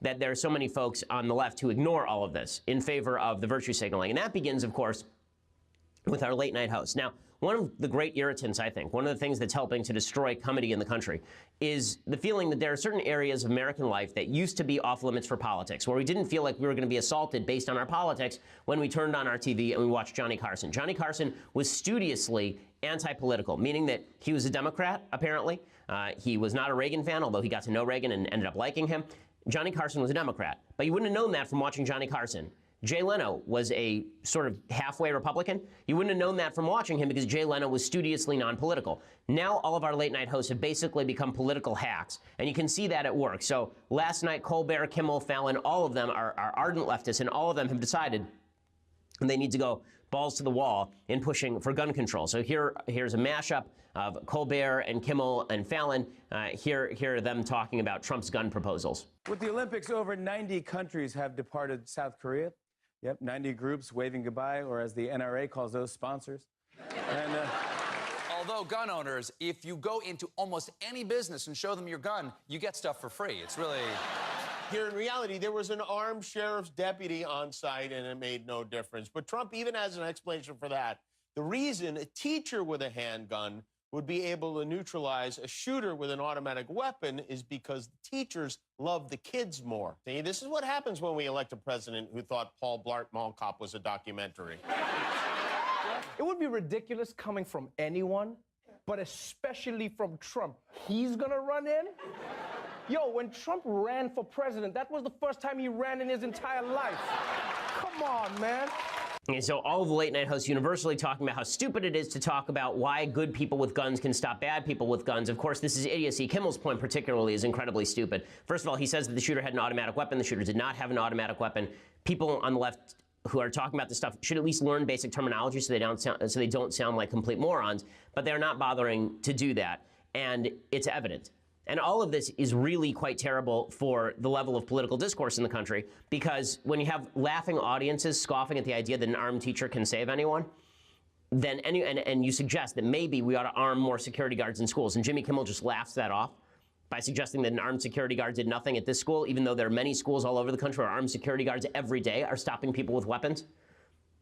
that there are so many folks on the left who ignore all of this in favor of the virtue signaling. And that begins, of course, with our late night hosts. Now, one of the great irritants, I think, one of the things that's helping to destroy comedy in the country is the feeling that there are certain areas of American life that used to be off limits for politics, where we didn't feel like we were going to be assaulted based on our politics when we turned on our TV and we watched Johnny Carson. Johnny Carson was studiously anti-political, meaning that he was a Democrat, apparently. He was not a Reagan fan, although he got to know Reagan and ended up liking him. Johnny Carson was a Democrat, but you wouldn't have known that from watching Johnny Carson. Jay Leno was a sort of halfway Republican. You wouldn't have known that from watching him because Jay Leno was studiously non-political. Now all of our late night hosts have basically become political hacks, and you can see that at work. So last night, Colbert, Kimmel, Fallon, all of them are ardent leftists, and all of them have decided they need to go balls to the wall in pushing for gun control. So here's a mashup of Colbert and Kimmel and Fallon. Here are them talking about Trump's gun proposals. With the Olympics over, 90 countries have departed South Korea. Yep, 90 groups waving goodbye, or as the NRA calls those, sponsors. And, although gun owners, if you go into almost any business and show them your gun, you get stuff for free. It's really... Here in reality, there was an armed sheriff's deputy on site, and it made no difference. But Trump even has an explanation for that. The reason a teacher with a handgun would be able to neutralize a shooter with an automatic weapon is because the teachers love the kids more. See, this is what happens when we elect a president who thought Paul Blart Mall Cop was a documentary. It would be ridiculous coming from anyone, but especially from Trump. He's gonna run in? Yo, when Trump ran for president, that was the first time he ran in his entire life. Come on, man. And so all of the late night hosts universally talking about how stupid it is to talk about why good people with guns can stop bad people with guns. Of course, this is idiocy. Kimmel's point particularly is incredibly stupid. First of all, he says that the shooter had an automatic weapon. The shooter did not have an automatic weapon. People on the left who are talking about this stuff should at least learn basic terminology so they don't sound like complete morons, but they're not bothering to do that. And it's evident. And all of this is really quite terrible for the level of political discourse in the country, because when you have laughing audiences scoffing at the idea that an armed teacher can save anyone, then and you suggest that maybe we ought to arm more security guards in schools. And Jimmy Kimmel just laughs that off by suggesting that an armed security guard did nothing at this school, even though there are many schools all over the country where armed security guards every day are stopping people with weapons.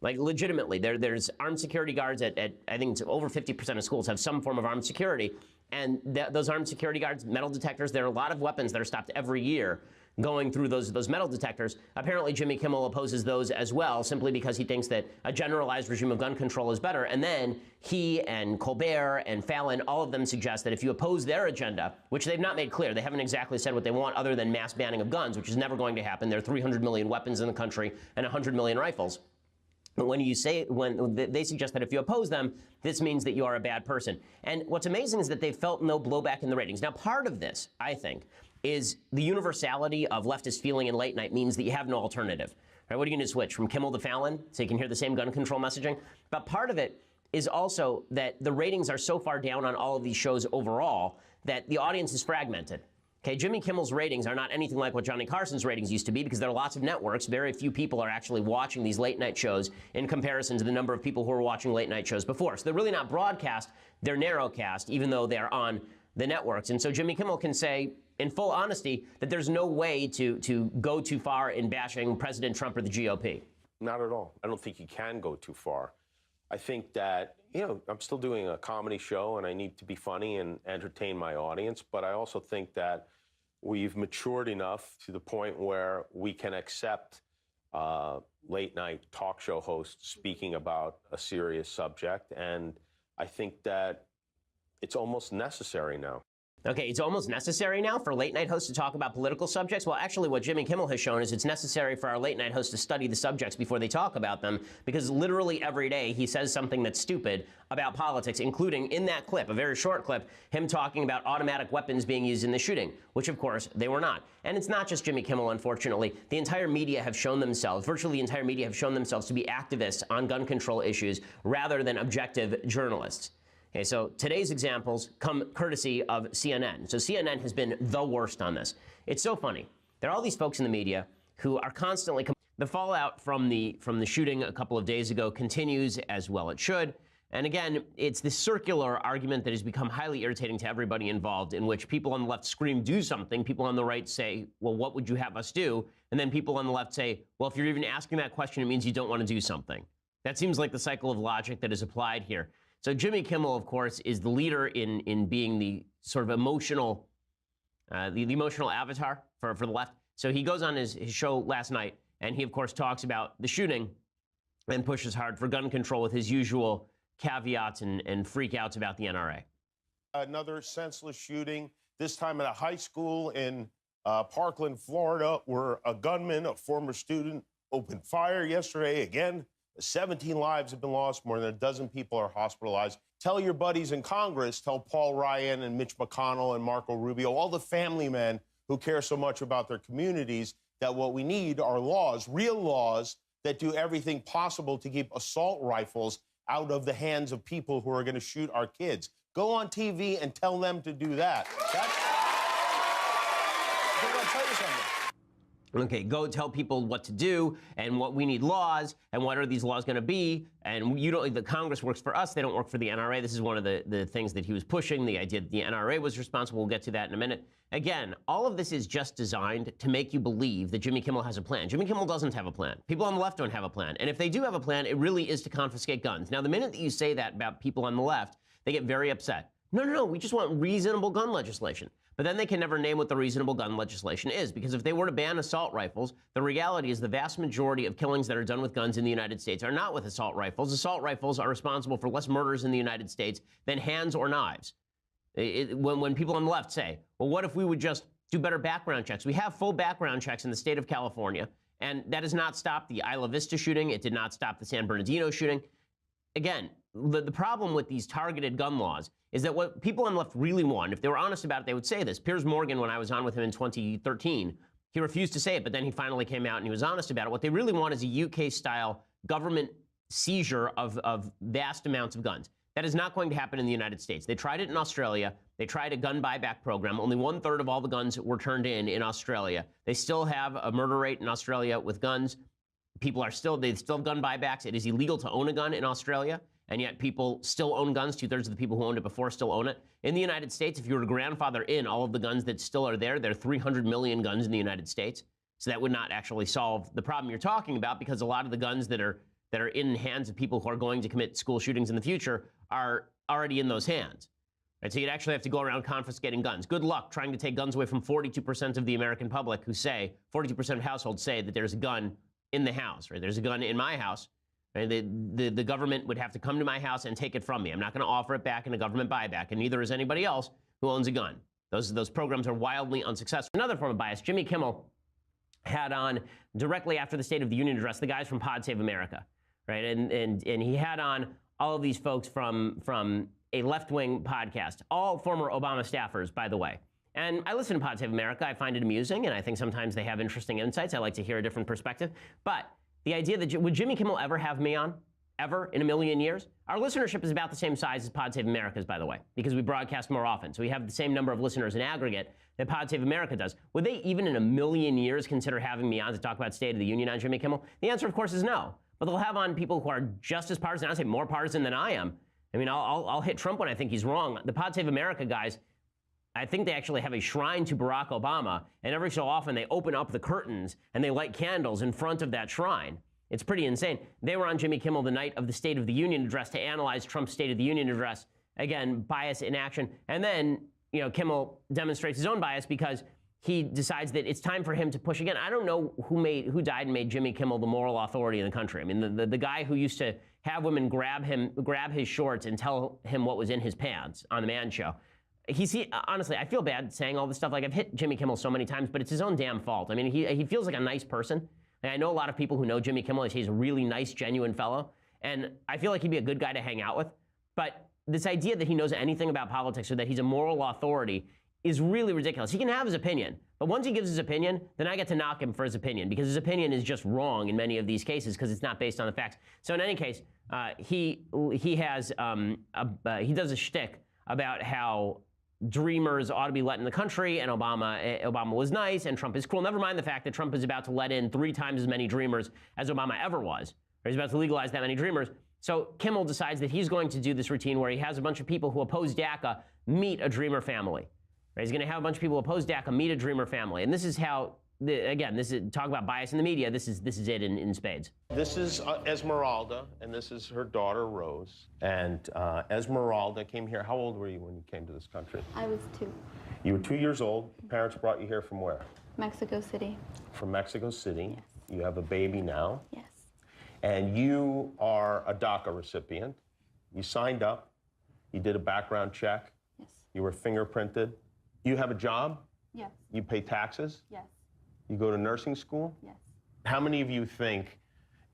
Like, legitimately, there's armed security guards at I think it's over 50% of schools have some form of armed security. And those armed security guards, metal detectors, there are a lot of weapons that are stopped every year going through those metal detectors. Apparently, Jimmy Kimmel opposes those as well, simply because he thinks that a generalized regime of gun control is better. And then he and Colbert and Fallon, all of them suggest that if you oppose their agenda, which they've not made clear, they haven't exactly said what they want other than mass banning of guns, which is never going to happen. There are 300 million weapons in the country and 100 million rifles. But when they suggest that if you oppose them, this means that you are a bad person. And what's amazing is that they've felt no blowback in the ratings. Now, part of this, I think, is the universality of leftist feeling in late night means that you have no alternative. Right? What are you going to switch from Kimmel to Fallon so you can hear the same gun control messaging? But part of it is also that the ratings are so far down on all of these shows overall that the audience is fragmented. Okay, Jimmy Kimmel's ratings are not anything like what Johnny Carson's ratings used to be, because there are lots of networks. Very few people are actually watching these late night shows in comparison to the number of people who were watching late night shows before. So they're really not broadcast, they're narrowcast, even though they're on the networks. And so Jimmy Kimmel can say, in full honesty, that there's no way to go too far in bashing President Trump or the GOP. Not at all. I don't think you can go too far. I think that, I'm still doing a comedy show and I need to be funny and entertain my audience, but I also think that we've matured enough to the point where we can accept late night talk show hosts speaking about a serious subject, and I think that it's almost necessary now. Okay, it's almost necessary now for late night hosts to talk about political subjects? Well, actually, what Jimmy Kimmel has shown is it's necessary for our late night hosts to study the subjects before they talk about them, because literally every day he says something that's stupid about politics, including in that clip, a very short clip, him talking about automatic weapons being used in the shooting, which, of course, they were not. And it's not just Jimmy Kimmel, unfortunately. The entire media have shown themselves, virtually the entire media have shown themselves to be activists on gun control issues rather than objective journalists. Okay, so today's examples come courtesy of CNN. So CNN has been the worst on this. It's so funny. There are all these folks in the media who are constantly... The fallout from the shooting a couple of days ago continues, as well it should. And again, it's this circular argument that has become highly irritating to everybody involved, in which people on the left scream, do something. People on the right say, well, what would you have us do? And then people on the left say, well, if you're even asking that question, it means you don't want to do something. That seems like the cycle of logic that is applied here. So Jimmy Kimmel, of course, is the leader in being the sort of emotional, the emotional avatar for the left. So he goes on his show last night, and he, of course, talks about the shooting and pushes hard for gun control with his usual caveats and freak outs about the NRA. Another senseless shooting, this time at a high school in Parkland, Florida, where a gunman, a former student, opened fire yesterday. Again, 17 lives have been lost. More than a dozen people are hospitalized. Tell your buddies in Congress, tell Paul Ryan and Mitch McConnell and Marco Rubio, all the family men who care so much about their communities, that what we need are laws, real laws, that do everything possible to keep assault rifles out of the hands of people who are going to shoot our kids. Go on TV and tell them to do that. I'm going to tell you something. Okay, go tell people what to do and what we need laws and what are these laws going to be. And you don't. The Congress works for us. They don't work for the NRA. This is one of the things that he was pushing, the idea that the NRA was responsible. We'll get to that in a minute. Again, all of this is just designed to make you believe that Jimmy Kimmel has a plan. Jimmy Kimmel doesn't have a plan. People on the left don't have a plan. And if they do have a plan, it really is to confiscate guns. Now, the minute that you say that about people on the left, they get very upset. No, we just want reasonable gun legislation. But then they can never name what the reasonable gun legislation is, because if they were to ban assault rifles, the reality is the vast majority of killings that are done with guns in the United States are not with assault rifles. Assault rifles are responsible for less murders in the United States than hands or knives. When people on the left say, well, what if we would just do better background checks? We have full background checks in the state of California, and that has not stopped the Isla Vista shooting. It did not stop the San Bernardino shooting. Again, the problem with these targeted gun laws is that what people on the left really want, if they were honest about it, they would say this. Piers Morgan, when I was on with him in 2013, he refused to say it, but then he finally came out and he was honest about it. What they really want is a UK-style government seizure of vast amounts of guns. That is not going to happen in the United States. They tried it in Australia. They tried a gun buyback program. Only 1/3 of all the guns were turned in Australia. They still have a murder rate in Australia with guns. They still have gun buybacks. It is illegal to own a gun in Australia, and yet people still own guns. 2/3 of the people who owned it before still own it. In the United States, if you were to grandfather in all of the guns that still are there are 300 million guns in the United States. So that would not actually solve the problem you're talking about, because a lot of the guns that are in hands of people who are going to commit school shootings in the future are already in those hands. Right? So you'd actually have to go around confiscating guns. Good luck trying to take guns away from 42% of the American public who say, 42% of households say that there's a gun in the house, right? There's a gun in my house. Right? The government would have to come to my house and take it from me. I'm not going to offer it back in a government buyback, and neither is anybody else who owns a gun. Those programs are wildly unsuccessful. Another form of bias, Jimmy Kimmel had on directly after the State of the Union address the guys from Pod Save America, right? And he had on all of these folks from a left-wing podcast, all former Obama staffers, by the way. And I listen to Pod Save America. I find it amusing, and I think sometimes they have interesting insights. I like to hear a different perspective. But the idea that, would Jimmy Kimmel ever have me on? Ever in a million years? Our listenership is about the same size as Pod Save America's, by the way, because we broadcast more often. So we have the same number of listeners in aggregate that Pod Save America does. Would they even in a million years consider having me on to talk about State of the Union on Jimmy Kimmel? The answer, of course, is no. But they'll have on people who are just as partisan, I'd say more partisan than I am. I mean, I'll hit Trump when I think he's wrong. The Pod Save America guys, I think they actually have a shrine to Barack Obama, and every so often they open up the curtains and they light candles in front of that shrine. It's pretty insane. They were on Jimmy Kimmel the night of the State of the Union address to analyze Trump's State of the Union address. Again, bias in action. And then, Kimmel demonstrates his own bias because he decides that it's time for him to push again. I don't know who died and made Jimmy Kimmel the moral authority in the country. I mean, the guy who used to have women grab his shorts and tell him what was in his pants on the Man Show. Honestly, I feel bad saying all this stuff. Like, I've hit Jimmy Kimmel so many times, but it's his own damn fault. I mean, he feels like a nice person. And I know a lot of people who know Jimmy Kimmel. He's a really nice, genuine fellow. And I feel like he'd be a good guy to hang out with. But this idea that he knows anything about politics or that he's a moral authority is really ridiculous. He can have his opinion, but once he gives his opinion, then I get to knock him for his opinion, because his opinion is just wrong in many of these cases because it's not based on the facts. So in any case, he does a shtick about how dreamers ought to be let in the country, and Obama was nice, and Trump is cruel. Never mind the fact that Trump is about to let in 3 times as many dreamers as Obama ever was. Or he's about to legalize that many dreamers. So Kimmel decides that he's going to do this routine where he has a bunch of people who oppose DACA meet a Dreamer family. Right? He's going to have a bunch of people who oppose DACA meet a Dreamer family. And this is how, again, this is talk about bias in the media. This is it in spades. This is Esmeralda, and this is her daughter, Rose. And Esmeralda came here. How old were you when you came to this country? I was 2. You were 2 years old. Parents brought you here from where? Mexico City. From Mexico City. Yes. You have a baby now. Yes. And you are a DACA recipient. You signed up. You did a background check. Yes. You were fingerprinted. You have a job. Yes. You pay taxes. Yes. You go to nursing school. Yes. How many of you think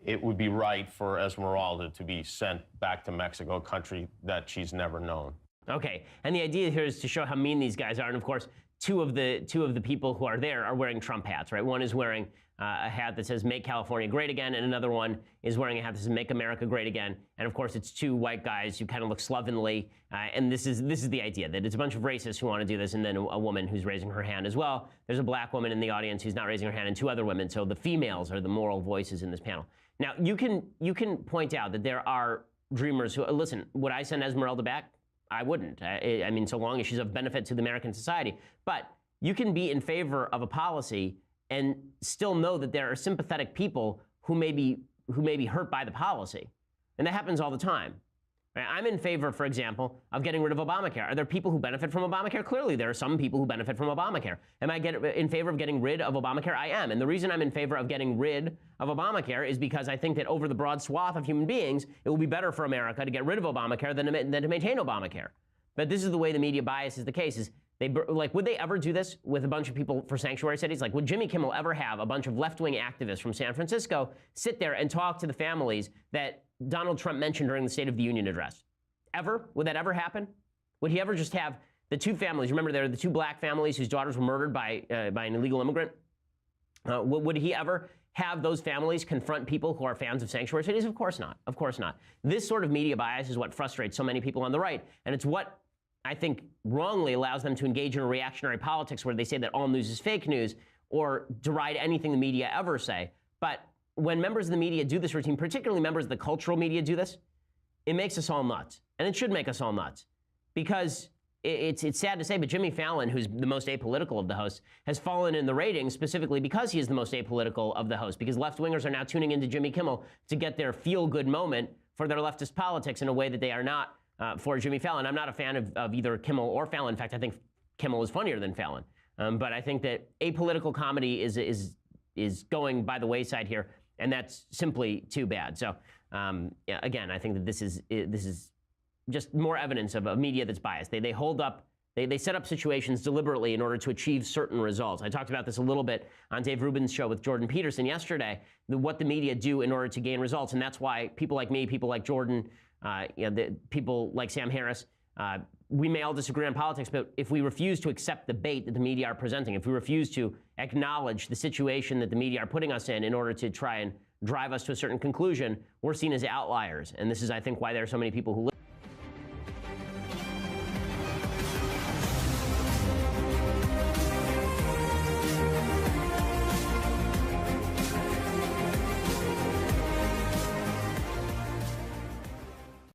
it would be right for Esmeralda to be sent back to Mexico, a country that she's never known? Okay, and the idea here is to show how mean these guys are. And of course, two of the people who are there are wearing Trump hats, right? One is wearing a hat that says "Make California Great Again," and another one is wearing a hat that says "Make America Great Again." And of course, it's two white guys who kind of look slovenly. And this is the idea, that it's a bunch of racists who want to do this, and then a woman who's raising her hand as well. There's a black woman in the audience who's not raising her hand, and 2 other women. So the females are the moral voices in this panel. Now, you can point out that there are dreamers who listen. Would I send Esmeralda back? I wouldn't. I mean, so long as she's of benefit to the American society. But you can be in favor of a policy and still know that there are sympathetic people who may be hurt by the policy. And that happens all the time. Right? I'm in favor, for example, of getting rid of Obamacare. Are there people who benefit from Obamacare? Clearly, there are some people who benefit from Obamacare. Am I in favor of getting rid of Obamacare? I am. And the reason I'm in favor of getting rid of Obamacare is because I think that over the broad swath of human beings, it will be better for America to get rid of Obamacare than to maintain Obamacare. But this is the way the media bias is the case. Is would they ever do this with a bunch of people for sanctuary cities? Like, would Jimmy Kimmel ever have a bunch of left-wing activists from San Francisco sit there and talk to the families that Donald Trump mentioned during the State of the Union address? Ever? Would that ever happen? Would he ever just have the 2 families? Remember, there are the 2 black families whose daughters were murdered by an illegal immigrant. Would he ever have those families confront people who are fans of sanctuary cities? Of course not. Of course not. This sort of media bias is what frustrates so many people on the right, and it's what I think wrongly allows them to engage in a reactionary politics where they say that all news is fake news or deride anything the media ever say. But when members of the media do this routine, particularly members of the cultural media do this, it makes us all nuts. And it should make us all nuts. Because it's sad to say, but Jimmy Fallon, who's the most apolitical of the hosts, has fallen in the ratings specifically because he is the most apolitical of the hosts. Because left-wingers are now tuning into Jimmy Kimmel to get their feel-good moment for their leftist politics in a way that they are not for Jimmy Fallon. I'm not a fan of either Kimmel or Fallon. In fact, I think Kimmel is funnier than Fallon. But I think that apolitical comedy is going by the wayside here, and that's simply too bad. So yeah, again, I think that this is just more evidence of a media that's biased. They hold up, they set up situations deliberately in order to achieve certain results. I talked about this a little bit on Dave Rubin's show with Jordan Peterson yesterday, what the media do in order to gain results. And that's why people like me, people like Jordan, people like Sam Harris, we may all disagree on politics, but if we refuse to accept the bait that the media are presenting, if we refuse to acknowledge the situation that the media are putting us in order to try and drive us to a certain conclusion, we're seen as outliers. And this is, I think, why there are so many people who